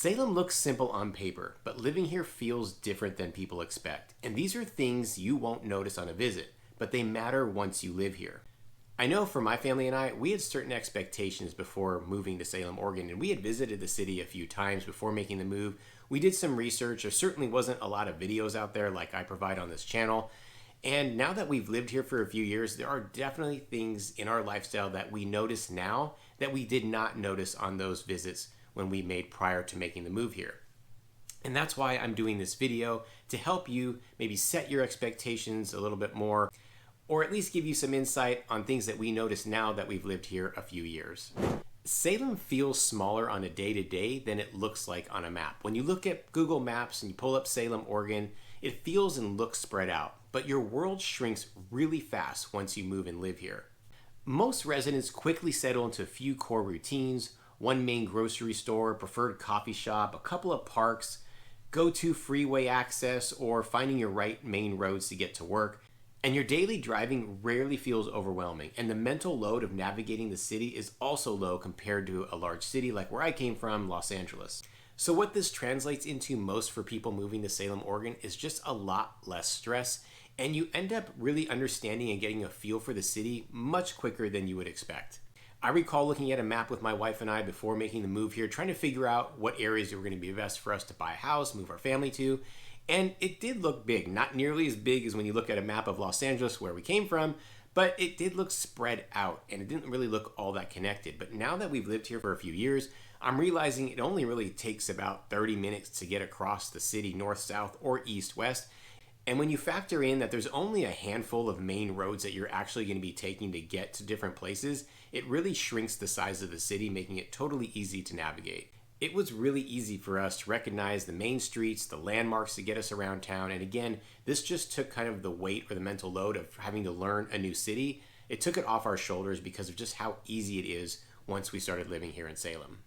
Salem looks simple on paper, but living here feels different than people expect. And these are things you won't notice on a visit, but they matter once you live here. I know for my family and I, we had certain expectations before moving to Salem, Oregon, and we had visited the city a few times before making the move. We did some research. There certainly wasn't a lot of videos out there like I provide on this channel. And now that we've lived here for a few years, there are definitely things in our lifestyle that we notice now that we did not notice on those visits when we made prior to making the move here. And that's why I'm doing this video, to help you maybe set your expectations a little bit more, or at least give you some insight on things that we notice now that we've lived here a few years. Salem feels smaller on a day-to-day than it looks like on a map. When you look at Google Maps and you pull up Salem, Oregon, it feels and looks spread out, but your world shrinks really fast once you move and live here. Most residents quickly settle into a few core routines: one main grocery store, preferred coffee shop, a couple of parks, go-to freeway access, or finding your right main roads to get to work. And your daily driving rarely feels overwhelming, and the mental load of navigating the city is also low compared to a large city like where I came from, Los Angeles. So what this translates into most for people moving to Salem, Oregon is just a lot less stress, and you end up really understanding and getting a feel for the city much quicker than you would expect. I recall looking at a map with my wife and I before making the move here, trying to figure out what areas were going to be best for us to buy a house, move our family to. And it did look big, not nearly as big as when you look at a map of Los Angeles where we came from, but it did look spread out and it didn't really look all that connected. But now that we've lived here for a few years, I'm realizing it only really takes about 30 minutes to get across the city north, south, or east, west. And when you factor in that there's only a handful of main roads that you're actually going to be taking to get to different places, it really shrinks the size of the city, making it totally easy to navigate. It was really easy for us to recognize the main streets, the landmarks to get us around town. And again, this just took kind of the weight or the mental load of having to learn a new city. It took it off our shoulders because of just how easy it is once we started living here in Salem.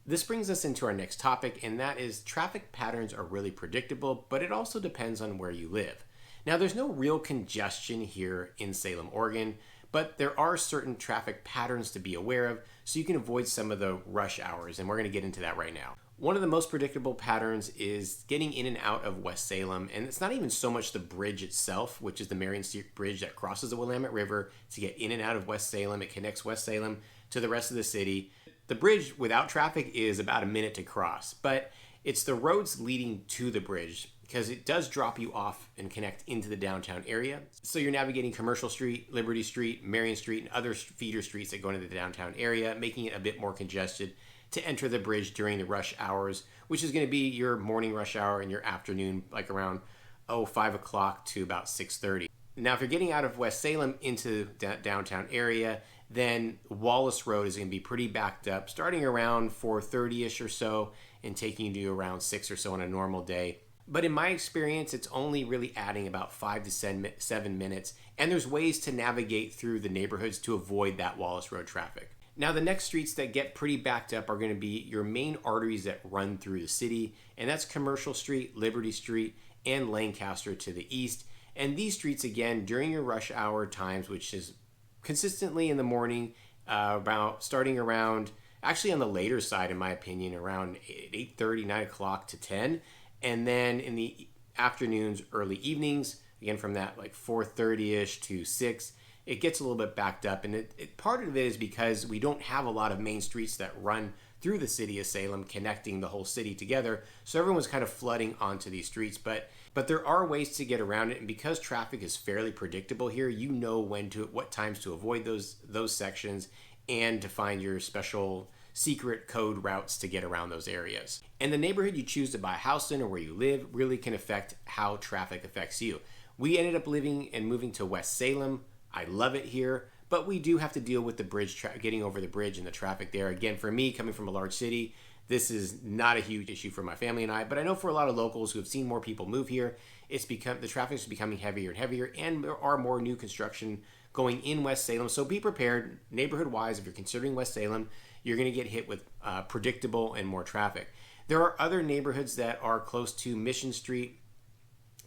This brings us into our next topic, and that is traffic patterns are really predictable, but it also depends on where you live. Now, there's no real congestion here in Salem, Oregon, but there are certain traffic patterns to be aware of so you can avoid some of the rush hours, and we're going to get into that right now. One of the most predictable patterns is getting in and out of West Salem, and it's not even so much the bridge itself, which is the Marion Street Bridge that crosses the Willamette River to get in and out of West Salem. It connects West Salem to the rest of the city. The bridge without traffic is about a minute to cross, but it's the roads leading to the bridge, because it does drop you off and connect into the downtown area. So you're navigating Commercial Street, Liberty Street, Marion Street, and other feeder streets that go into the downtown area, making it a bit more congested to enter the bridge during the rush hours, which is going to be your morning rush hour and your afternoon, like around 5 o'clock to about 6:30. Now, if you're getting out of West Salem into the downtown area, then Wallace Road is going to be pretty backed up, starting around 4:30ish or so and taking you around 6 or so on a normal day. But in my experience, it's only really adding about 5 to 7 minutes, and there's ways to navigate through the neighborhoods to avoid that Wallace Road traffic. Now, the next streets that get pretty backed up are going to be your main arteries that run through the city, and that's Commercial Street, Liberty Street, and Lancaster to the east. And these streets, again, during your rush hour times, which is consistently in the morning, about starting around, actually on the later side, in my opinion, around 8:30, 9 o'clock to 10. And then in the afternoons, early evenings, again from that like 4:30ish to 6, it gets a little bit backed up. And part of it is because we don't have a lot of main streets that run through the city of Salem, connecting the whole city together. So everyone's kind of flooding onto these streets. But there are ways to get around it. And because traffic is fairly predictable here, you know what times to avoid those sections and to find your special secret code routes to get around those areas. And the neighborhood you choose to buy a house in or where you live really can affect how traffic affects you. We ended up living and moving to West Salem. I love it here, but we do have to deal with the bridge, getting over the bridge and the traffic there. Again, for me, coming from a large city, this is not a huge issue for my family and I, but I know for a lot of locals who have seen more people move here, the traffic is becoming heavier and heavier, and there are more new construction going in West Salem. So be prepared, neighborhood-wise, if you're considering West Salem, you're going to get hit with predictable and more traffic. There are other neighborhoods that are close to Mission Street,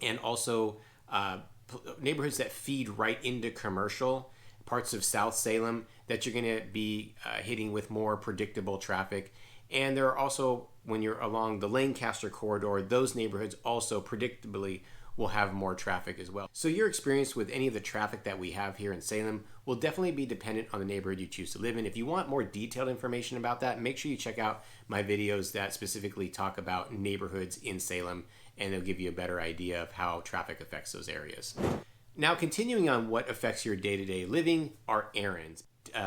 and also neighborhoods that feed right into commercial, parts of South Salem, that you're going to be hitting with more predictable traffic. And there are also, when you're along the Lancaster corridor, those neighborhoods also predictably will have more traffic as well. So your experience with any of the traffic that we have here in Salem will definitely be dependent on the neighborhood you choose to live in. If you want more detailed information about that, make sure you check out my videos that specifically talk about neighborhoods in Salem, and they'll give you a better idea of how traffic affects those areas. Now, continuing on what affects your day-to-day living are errands.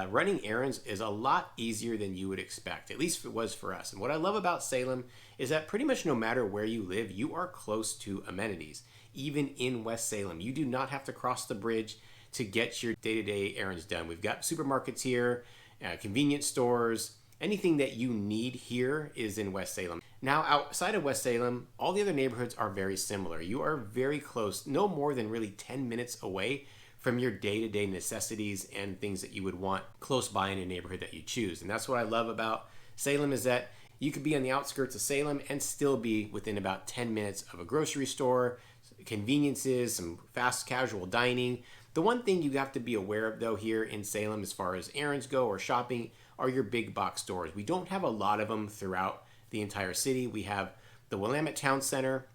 Running errands is a lot easier than you would expect, at least it was for us. And what I love about Salem is that pretty much no matter where you live, you are close to amenities. Even in West Salem, you do not have to cross the bridge to get your day-to-day errands done. We've got supermarkets here, convenience stores. Anything that you need here is in West Salem. Now, outside of West Salem, all the other neighborhoods are very similar. You are very close, no more than really 10 minutes away from your day-to-day necessities and things that you would want close by in a neighborhood that you choose. And that's what I love about Salem, is that you could be on the outskirts of Salem and still be within about 10 minutes of a grocery store, conveniences, some fast casual dining. The one thing you have to be aware of though here in Salem as far as errands go or shopping are your big box stores. We don't have a lot of them throughout the entire city. We have the Willamette Town Center,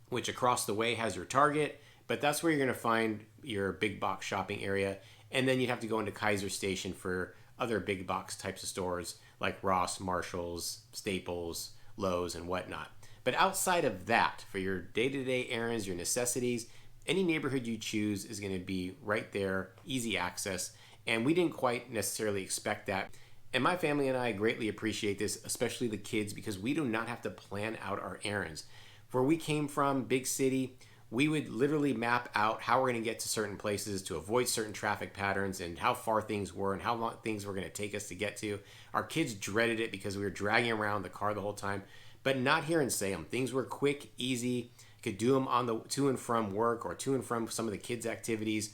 which across the way has your Target, but that's where you're going to find your big box shopping area. And then you'd have to go into Kaiser Station for other big box types of stores like Ross, Marshalls, Staples, Lowe's, and whatnot. But outside of that, for your day-to-day errands, your necessities, any neighborhood you choose is going to be right there, easy access. And we didn't quite necessarily expect that. And my family and I greatly appreciate this, especially the kids, because we do not have to plan out our errands. Where we came from, big city, we would literally map out how we're going to get to certain places to avoid certain traffic patterns and how far things were and how long things were going to take us to get to. Our kids dreaded it because we were dragging around the car the whole time. But not here in Salem. Things were quick, easy. Could do them on the to and from work or to and from some of the kids' activities.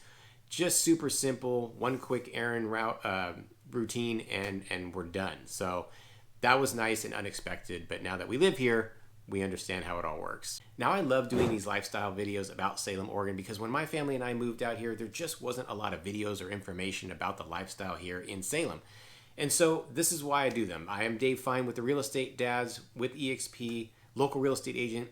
Just super simple, one quick errand route routine, and we're done. So that was nice and unexpected. But now that we live here, we understand how it all works. Now, I love doing these lifestyle videos about Salem, Oregon, because when my family and I moved out here, there just wasn't a lot of videos or information about the lifestyle here in Salem. And so this is why I do them. I am Dave Fine with the Real Estate Dads with EXP, local real estate agent.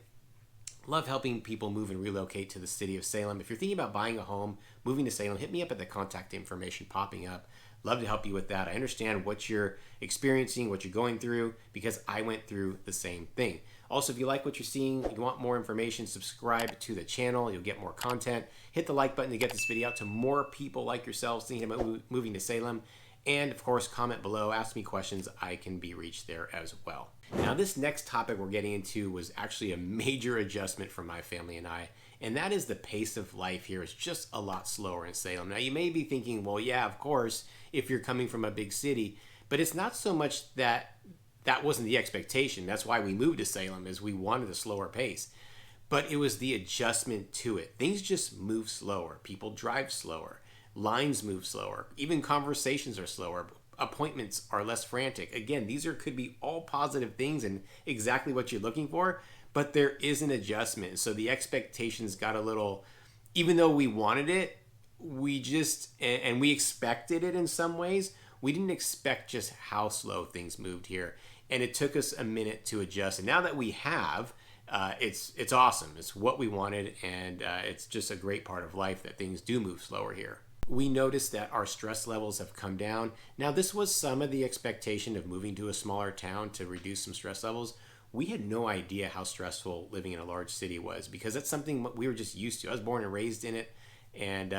Love helping people move and relocate to the city of Salem. If you're thinking about buying a home, moving to Salem, hit me up at the contact information popping up. Love to help you with that. I understand what you're experiencing, what you're going through, because I went through the same thing. Also, if you like what you're seeing, you want more information, subscribe to the channel. You'll get more content. Hit the like button to get this video out to more people like yourselves thinking about moving to Salem. And of course, comment below, ask me questions. I can be reached there as well. Now, this next topic we're getting into was actually a major adjustment for my family and I, and that is the pace of life here is just a lot slower in Salem. Now, you may be thinking, well, yeah, of course, if you're coming from a big city, but it's not so much that wasn't the expectation. That's why we moved to Salem, is we wanted a slower pace. But it was the adjustment to it. Things just move slower. People drive slower. Lines move slower. Even conversations are slower. Appointments are less frantic. Again, these could be all positive things and exactly what you're looking for, but there is an adjustment. So the expectations got a little, even though we wanted it, we expected it in some ways, we didn't expect just how slow things moved here. And it took us a minute to adjust. And now that we have, it's awesome. It's what we wanted, and it's just a great part of life that things do move slower here. We noticed that our stress levels have come down. Now, this was some of the expectation of moving to a smaller town to reduce some stress levels. We had no idea how stressful living in a large city was, because that's something we were just used to. I was born and raised in it, and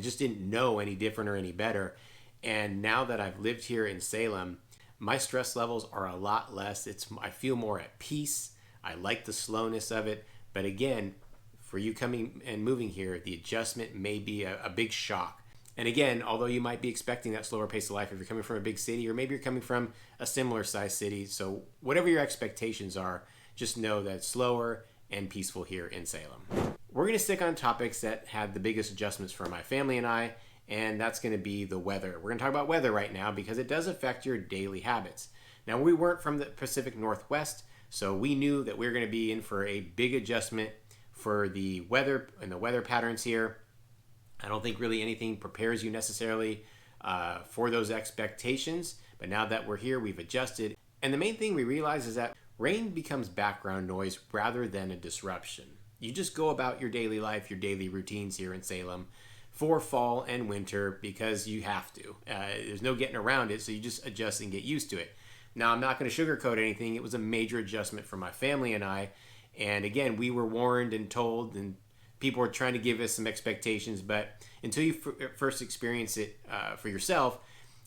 just didn't know any different or any better. And now that I've lived here in Salem, my stress levels are a lot less. I feel more at peace. I like the slowness of it. But again, for you coming and moving here, the adjustment may be a big shock. And again, although you might be expecting that slower pace of life if you're coming from a big city, or maybe you're coming from a similar sized city. So whatever your expectations are, just know that it's slower and peaceful here in Salem. We're going to stick on topics that had the biggest adjustments for my family and I, and that's going to be the weather. We're going to talk about weather right now because it does affect your daily habits. Now, we weren't from the Pacific Northwest, so we knew that we were going to be in for a big adjustment for the weather and the weather patterns here. I don't think really anything prepares you necessarily for those expectations, but now that we're here, we've adjusted. And the main thing we realize is that rain becomes background noise rather than a disruption. You just go about your daily life, your daily routines here in Salem for fall and winter because you have to. There's no getting around it, so you just adjust and get used to it. Now, I'm not going to sugarcoat anything. It was a major adjustment for my family and I. And again, we were warned and told, and people were trying to give us some expectations, but until you first experience it for yourself,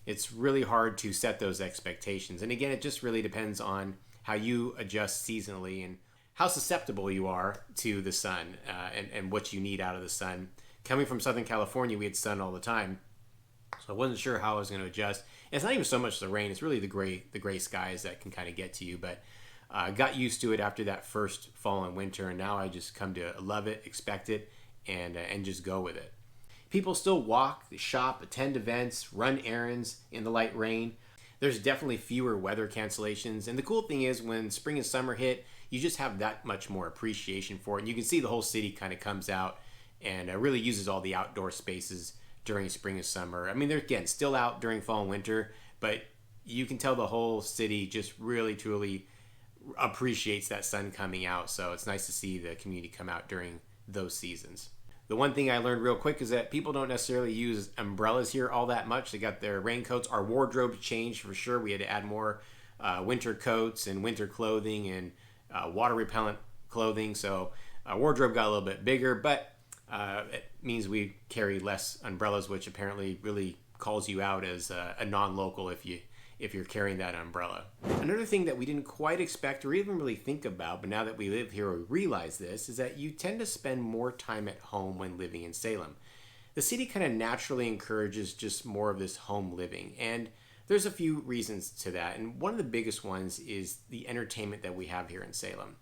it's really hard to set those expectations. And again, it just really depends on how you adjust seasonally and how susceptible you are to the sun and what you need out of the sun. Coming from Southern California, we had sun all the time, so I wasn't sure how I was going to adjust. And it's not even so much the rain; it's really the gray skies that can kind of get to you. But I got used to it after that first fall and winter, and now I just come to love it, expect it, and just go with it. People still walk, shop, attend events, run errands in the light rain. There's definitely fewer weather cancellations, and the cool thing is when spring and summer hit, you just have that much more appreciation for it, and you can see the whole city kind of comes out and really uses all the outdoor spaces during spring and summer. I mean, they're, again, still out during fall and winter, but you can tell the whole city just really, truly appreciates that sun coming out. So it's nice to see the community come out during those seasons. The one thing I learned real quick is that people don't necessarily use umbrellas here all that much. They got their raincoats. Our wardrobe changed for sure. We had to add more winter coats and winter clothing and water repellent clothing. So our wardrobe got a little bit bigger, but it means we carry less umbrellas, which apparently really calls you out as a non-local if you're carrying that umbrella. Another thing that we didn't quite expect or even really think about, but now that we live here we realize this, is that you tend to spend more time at home when living in Salem. The city kind of naturally encourages just more of this home living, and there's a few reasons to that, and one of the biggest ones is the entertainment that we have here in Salem.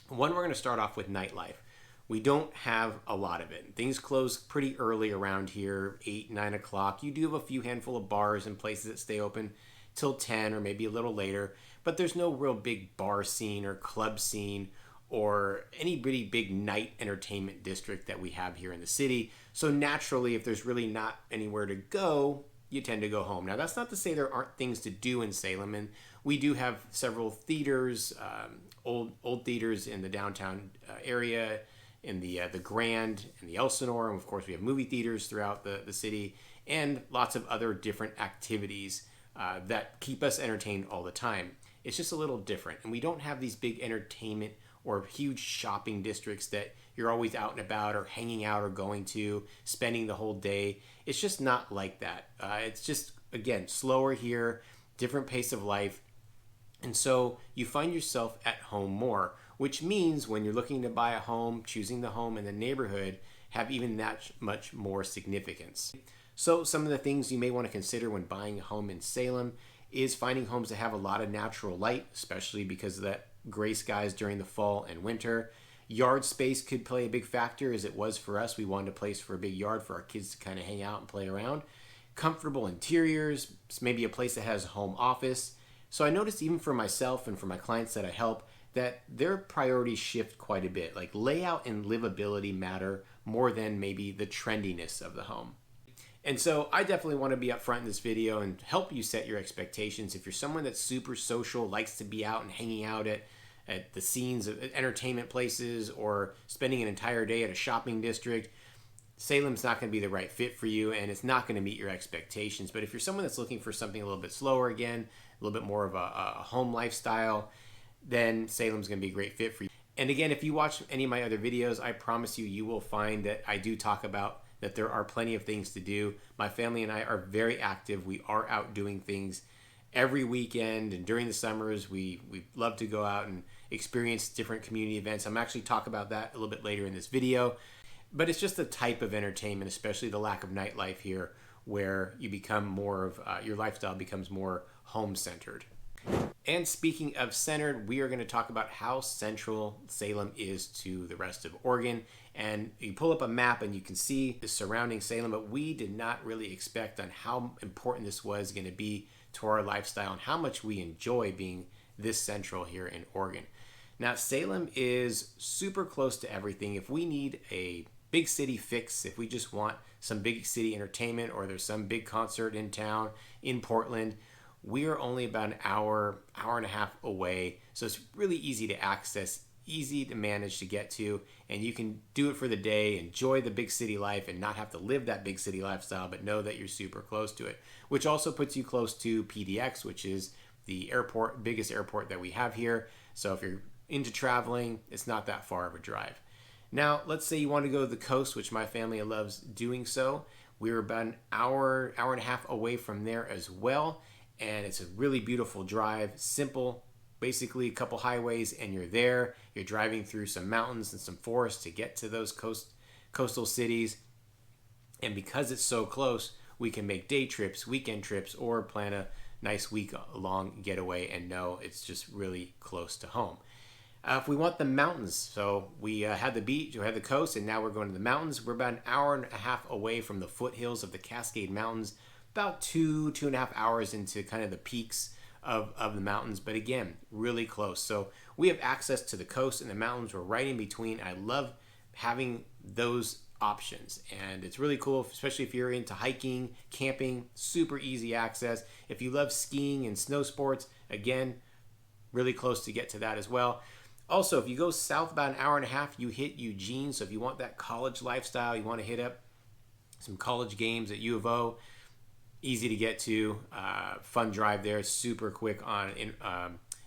One, we're going to start off with nightlife. We don't have a lot of it. Things close pretty early around here, 8, 9 o'clock. You do have a few handful of bars and places that stay open till 10 or maybe a little later, but there's no real big bar scene or club scene or any really big night entertainment district that we have here in the city. So naturally, if there's really not anywhere to go, you tend to go home. Now, that's not to say there aren't things to do in Salem, and we do have several theaters, old theaters in the downtown area, in the Grand and the Elsinore, and of course we have movie theaters throughout the city, and lots of other different activities that keep us entertained all the time. It's just a little different, and we don't have these big entertainment or huge shopping districts that you're always out and about or hanging out or going to, spending the whole day. It's just not like that. It's just, again, slower here, different pace of life, and so you find yourself at home more, which means when you're looking to buy a home, choosing the home in the neighborhood have even that much more significance. So some of the things you may want to consider when buying a home in Salem is finding homes that have a lot of natural light, especially because of that gray skies during the fall and winter. Yard space could play a big factor, as it was for us. We wanted a place for a big yard for our kids to kind of hang out and play around. Comfortable interiors, maybe a place that has a home office. So I noticed even for myself and for my clients that I help, that their priorities shift quite a bit. Like layout and livability matter more than maybe the trendiness of the home. And so I definitely want to be upfront in this video and help you set your expectations. If you're someone that's super social, likes to be out and hanging out at the scenes of entertainment places or spending an entire day at a shopping district, Salem's not going to be the right fit for you, and it's not going to meet your expectations. But if you're someone that's looking for something a little bit slower, again, a little bit more of a home lifestyle, then Salem's going to be a great fit for you. And again, if you watch any of my other videos, I promise you, you will find that I do talk about that there are plenty of things to do. My family and I are very active. We are out doing things every weekend, and during the summers, we love to go out and experience different community events. I'm actually talk about that a little bit later in this video. But it's just the type of entertainment, especially the lack of nightlife here, where you become more of, your lifestyle becomes more home-centered. And speaking of centered, we are going to talk about how central Salem is to the rest of Oregon. And you pull up a map and you can see the surrounding Salem, but we did not really expect on how important this was going to be to our lifestyle and how much we enjoy being this central here in Oregon. Now, Salem is super close to everything. If we need a big city fix, if we just want some big city entertainment or there's some big concert in town, in Portland, We are only about an hour, hour and a half away. So it's really easy to access, easy to manage to get to, and you can do it for the day, enjoy the big city life and not have to live that big city lifestyle, but know that you're super close to it, which also puts you close to PDX, which is the airport, biggest airport that we have here. So if you're into traveling, it's not that far of a drive. Now, let's say you want to go to the coast, which my family loves doing so. We're about an hour, hour and a half away from there as well. And it's a really beautiful drive, simple, basically a couple highways and you're there. You're driving through some mountains and some forests to get to those coastal cities. And because it's so close, we can make day trips, weekend trips, or plan a nice week-long getaway and know it's just really close to home. If we want the mountains, so we had the beach, we had the coast, and now we're going to the mountains. We're about an hour and a half away from the foothills of the Cascade Mountains, about 2.5 hours into kind of the peaks of the mountains, but again, really close. So we have access to the coast and the mountains. We're right in between. I love having those options, and it's really cool, especially if you're into hiking, camping, super easy access. If you love skiing and snow sports, again, really close to get to that as well. Also, if you go south about an hour and a half, you hit Eugene. So if you want that college lifestyle, you want to hit up some college games at U of O, easy to get to, fun drive there, super quick on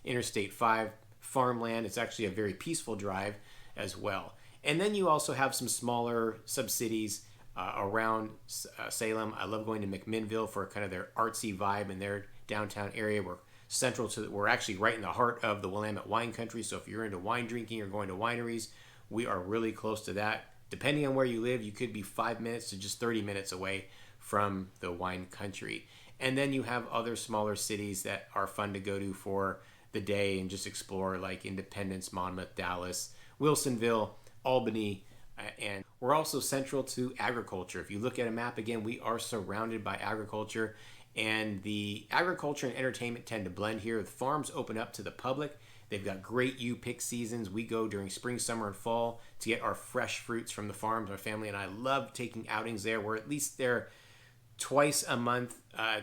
Interstate 5, farmland. It's actually a very peaceful drive as well. And then you also have some smaller sub-cities around Salem. I love going to McMinnville for kind of their artsy vibe in their downtown area. We're actually right in the heart of the Willamette wine country. So if you're into wine drinking or going to wineries, we are really close to that. Depending on where you live, you could be 5 minutes to just 30 minutes away from the wine country. And then you have other smaller cities that are fun to go to for the day and just explore, like Independence, Monmouth, Dallas, Wilsonville, Albany, and we're also central to agriculture. If you look at a map, again, we are surrounded by agriculture, and the agriculture and entertainment tend to blend here. The farms open up to the public. They've got great pick seasons. We go during spring, summer, and fall to get our fresh fruits from the farms. My family and I love taking outings there. We're at least there twice a month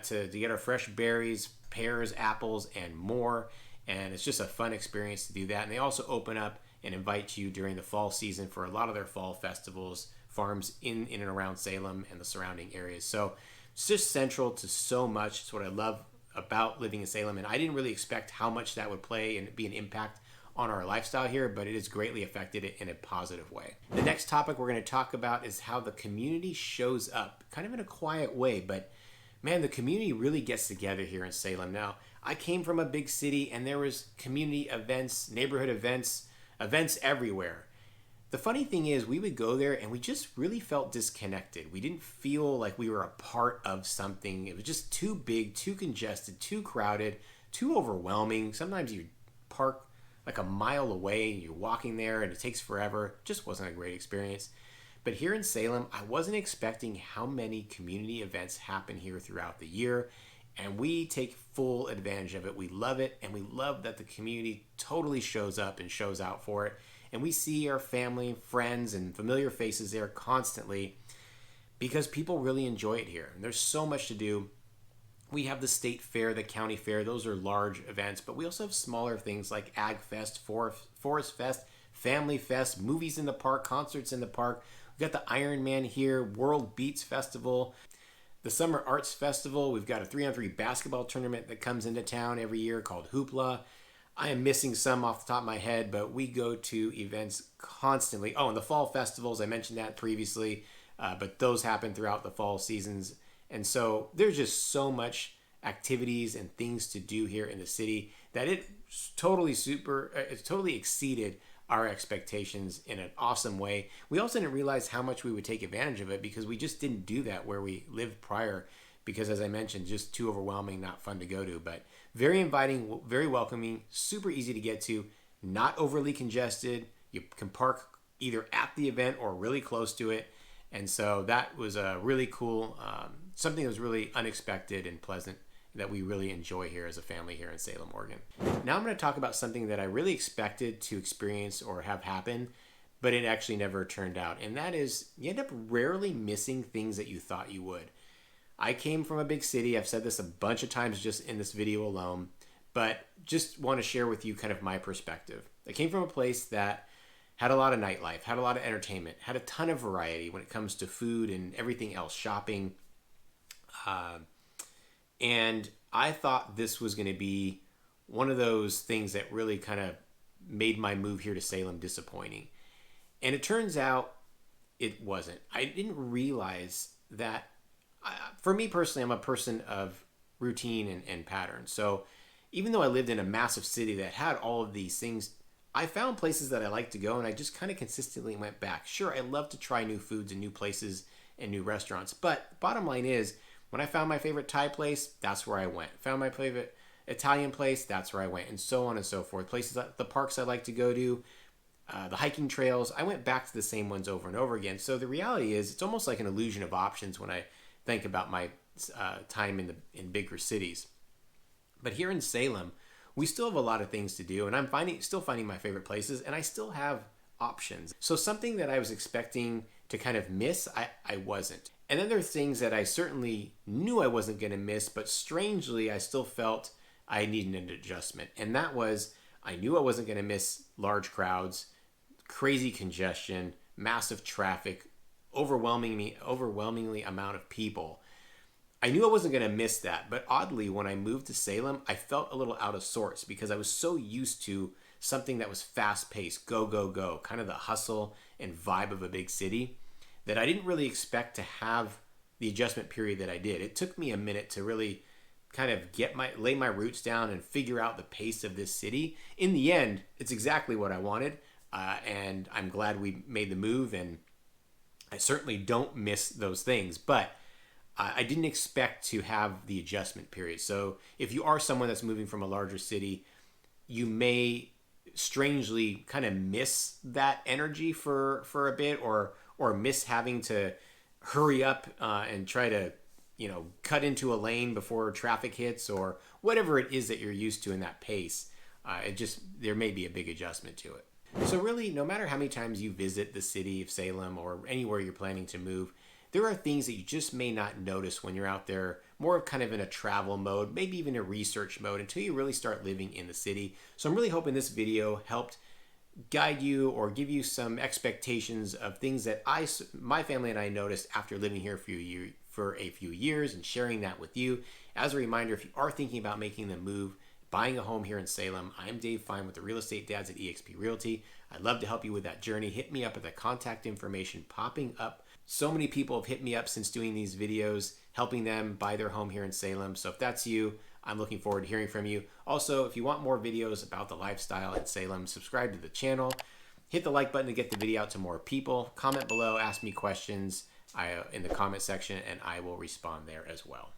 to get our fresh berries, pears, apples, and more. And it's just a fun experience to do that. And they also open up and invite you during the fall season for a lot of their fall festivals, farms in and around Salem and the surrounding areas. So it's just central to so much. It's what I love about living in Salem. And I didn't really expect how much that would play and be an impact on our lifestyle here, but it has greatly affected it in a positive way. The next topic we're going to talk about is how the community shows up, kind of in a quiet way, but man, the community really gets together here in Salem. Now, I came from a big city and there was community events, neighborhood events everywhere. The funny thing is we would go there and we just really felt disconnected. We didn't feel like we were a part of something. It was just too big, too congested, too crowded, too overwhelming. Sometimes you park like a mile away and you're walking there and it takes forever. It just wasn't a great experience. But here in Salem, I wasn't expecting how many community events happen here throughout the year, and we take full advantage of it. We love it, and we love that the community totally shows up and shows out for it. And we see our family, friends, and familiar faces there constantly because people really enjoy it here. And there's so much to do. We have the state fair, the county fair. Those are large events, but we also have smaller things like Ag Fest, Forest Fest, Family Fest, movies in the park, concerts in the park. We've got the Iron Man here, World Beats Festival, the Summer Arts Festival. We've got a 3-on-3 basketball tournament that comes into town every year called Hoopla. I am missing some off the top of my head, but we go to events constantly. Oh, and the fall festivals, I mentioned that previously, but those happen throughout the fall seasons. And so there's just so much activities and things to do here in the city that it's totally exceeded our expectations in an awesome way. We also didn't realize how much we would take advantage of it because we just didn't do that where we lived prior because, as I mentioned, just too overwhelming, not fun to go to. But very inviting, very welcoming, super easy to get to, not overly congested. You can park either at the event or really close to it. And so that was a really cool, something that was really unexpected and pleasant that we really enjoy here as a family here in Salem, Oregon. Now I'm going to talk about something that I really expected to experience or have happen, but it actually never turned out. And that is, you end up rarely missing things that you thought you would. I came from a big city. I've said this a bunch of times just in this video alone, but just want to share with you kind of my perspective. I came from a place that had a lot of nightlife, had a lot of entertainment, had a ton of variety when it comes to food and everything else, shopping. And I thought this was going to be one of those things that really kind of made my move here to Salem disappointing. And it turns out it wasn't. I didn't realize that, for me personally, I'm a person of routine and pattern. So even though I lived in a massive city that had all of these things, I found places that I like to go, and I just kind of consistently went back. Sure, I love to try new foods and new places and new restaurants, but bottom line is, when I found my favorite Thai place, that's where I went. Found my favorite Italian place, that's where I went, and so on and so forth. Places, the parks I like to go to, the hiking trails, I went back to the same ones over and over again. So the reality is, it's almost like an illusion of options when I think about my time in bigger cities. But here in Salem, we still have a lot of things to do, and I'm still finding my favorite places, and I still have options. So something that I was expecting to kind of miss, I wasn't. And then there are things that I certainly knew I wasn't going to miss, but strangely, I still felt I needed an adjustment. And that was, I knew I wasn't going to miss large crowds, crazy congestion, massive traffic, overwhelmingly amount of people. I knew I wasn't going to miss that, but oddly, when I moved to Salem, I felt a little out of sorts because I was so used to something that was fast-paced, go, go, go, kind of the hustle and vibe of a big city, that I didn't really expect to have the adjustment period that I did. It took me a minute to really kind of lay my roots down and figure out the pace of this city. In the end, it's exactly what I wanted, and I'm glad we made the move, and I certainly don't miss those things, but I didn't expect to have the adjustment period. So if you are someone that's moving from a larger city, you may strangely kind of miss that energy for a bit, or miss having to hurry up and try to, cut into a lane before traffic hits, or whatever it is that you're used to in that pace. There may be a big adjustment to it. So really, no matter how many times you visit the city of Salem or anywhere you're planning to move, there are things that you just may not notice when you're out there, more of kind of in a travel mode, maybe even a research mode, until you really start living in the city. So I'm really hoping this video helped guide you or give you some expectations of things that my family and I noticed after living here for a few years and sharing that with you. As a reminder, if you are thinking about making the move, buying a home here in Salem, I'm Dave Fine with the Real Estate Dads at eXp Realty. I'd love to help you with that journey. Hit me up at the contact information popping up. So many people have hit me up since doing these videos, helping them buy their home here in Salem. So if that's you, I'm looking forward to hearing from you. Also, if you want more videos about the lifestyle in Salem, subscribe to the channel. Hit the like button to get the video out to more people. Comment below, ask me questions in the comment section, and I will respond there as well.